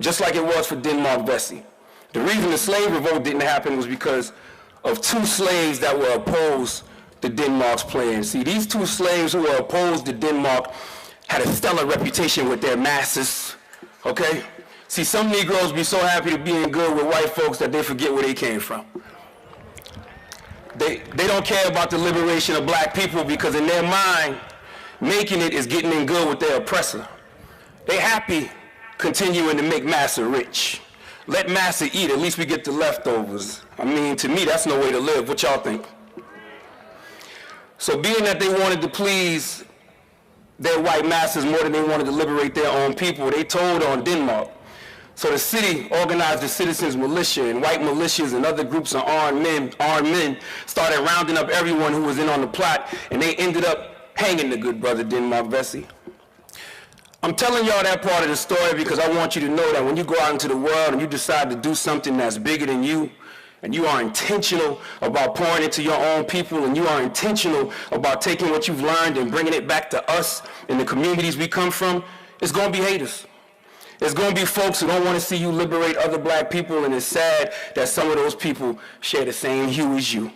just like it was for Denmark Vesey. The reason the slave revolt didn't happen was because of two slaves that were opposed to Denmark's plan. See, these two slaves who were opposed to Denmark had a stellar reputation with their masters, okay? See, some Negroes be so happy to be in good with white folks that they forget where they came from. They don't care about the liberation of black people because in their mind, making it is getting in good with their oppressor. They happy continuing to make massa rich. Let massa eat, at least we get the leftovers. I mean, to me, that's no way to live. What y'all think? So being that they wanted to please their white masters more than they wanted to liberate their own people, they told on Denmark. So the city organized the citizens militia, and white militias and other groups of armed men started rounding up everyone who was in on the plot, and they ended up hanging the good brother Denmark Vesey. I'm telling y'all that part of the story because I want you to know that when you go out into the world and you decide to do something that's bigger than you, and you are intentional about pouring into your own people, and you are intentional about taking what you've learned and bringing it back to us in the communities we come from, it's going to be haters. There's going to be folks who don't want to see you liberate other black people, and it's sad that some of those people share the same hue as you.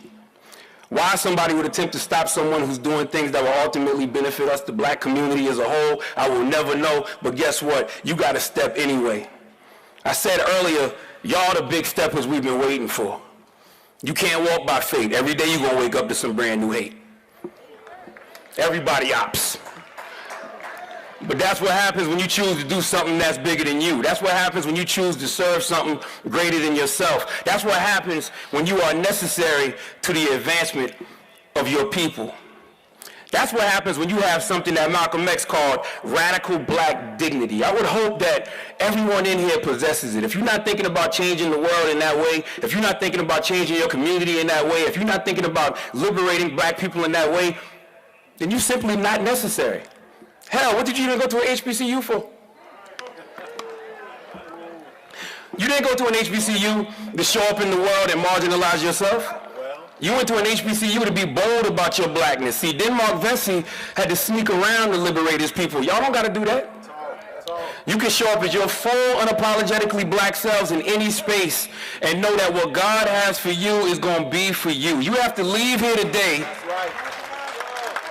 Why somebody would attempt to stop someone who's doing things that will ultimately benefit us, the black community as a whole, I will never know, but guess what? You got to step anyway. I said earlier, y'all the big steppers we've been waiting for. You can't walk by faith. Every day you're going to wake up to some brand new hate. Everybody ops. But that's what happens when you choose to do something that's bigger than you. That's what happens when you choose to serve something greater than yourself. That's what happens when you are necessary to the advancement of your people. That's what happens when you have something that Malcolm X called radical black dignity. I would hope that everyone in here possesses it. If you're not thinking about changing the world in that way, if you're not thinking about changing your community in that way, if you're not thinking about liberating black people in that way, then you're simply not necessary. Hell, what did you even go to an HBCU for? You didn't go to an HBCU to show up in the world and marginalize yourself. You went to an HBCU to be bold about your blackness. See, Denmark Vesey had to sneak around to liberate his people. Y'all don't got to do that. You can show up as your full, unapologetically black selves in any space and know that what God has for you is going to be for you. You have to leave here today.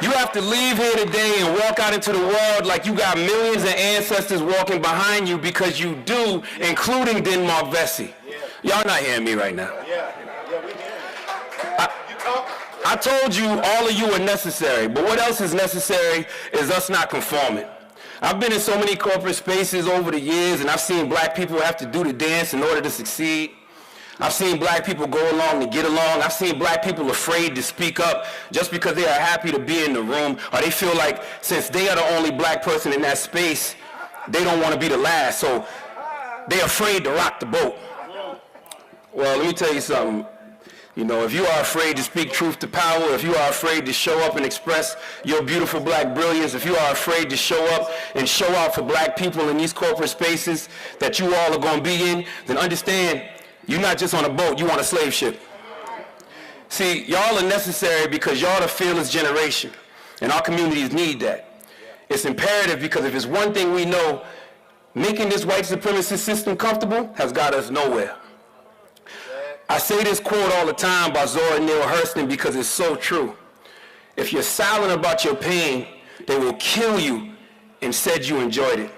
You have to leave here today and walk out into the world like you got millions of ancestors walking behind you, because you do, including Denmark Vesey. Y'all not hearing me right now. I told you all of you are necessary, but what else is necessary is us not conforming. I've been in so many corporate spaces over the years, and I've seen black people have to do the dance in order to succeed. I've seen black people go along to get along. I've seen black people afraid to speak up just because they are happy to be in the room, or they feel like since they are the only black person in that space, they don't want to be the last, so they're afraid to rock the boat. Well, let me tell you something. You know, if you are afraid to speak truth to power, if you are afraid to show up and express your beautiful black brilliance, if you are afraid to show up and show out for black people in these corporate spaces that you all are going to be in, then understand you're not just on a boat, you're on a slave ship. See, y'all are necessary because y'all the fearless generation, and our communities need that. It's imperative because if it's one thing we know, making this white supremacist system comfortable has got us nowhere. I say this quote all the time by Zora Neale Hurston because it's so true. If you're silent about your pain, they will kill you and said you enjoyed it.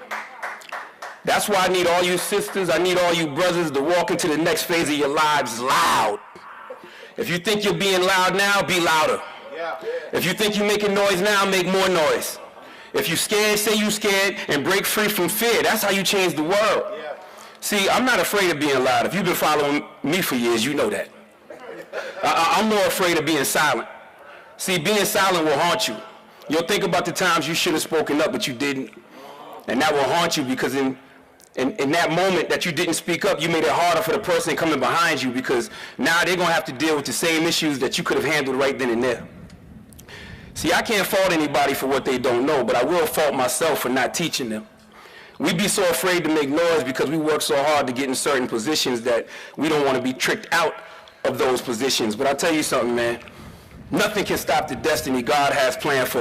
That's why I need all you sisters, I need all you brothers to walk into the next phase of your lives loud. If you think you're being loud now, be louder. If you think you're making noise now, make more noise. If you're scared, say you're scared and break free from fear. That's how you change the world. See, I'm not afraid of being loud. If you've been following me for years, you know that. I'm more afraid of being silent. See, being silent will haunt you. You'll think about the times you should have spoken up, but you didn't. And that will haunt you because in that moment that you didn't speak up, you made it harder for the person coming behind you, because now they're going to have to deal with the same issues that you could have handled right then and there. See, I can't fault anybody for what they don't know, but I will fault myself for not teaching them. We be so afraid to make noise because we work so hard to get in certain positions that we don't want to be tricked out of those positions. But I'll tell you something, man. Nothing can stop the destiny God has planned for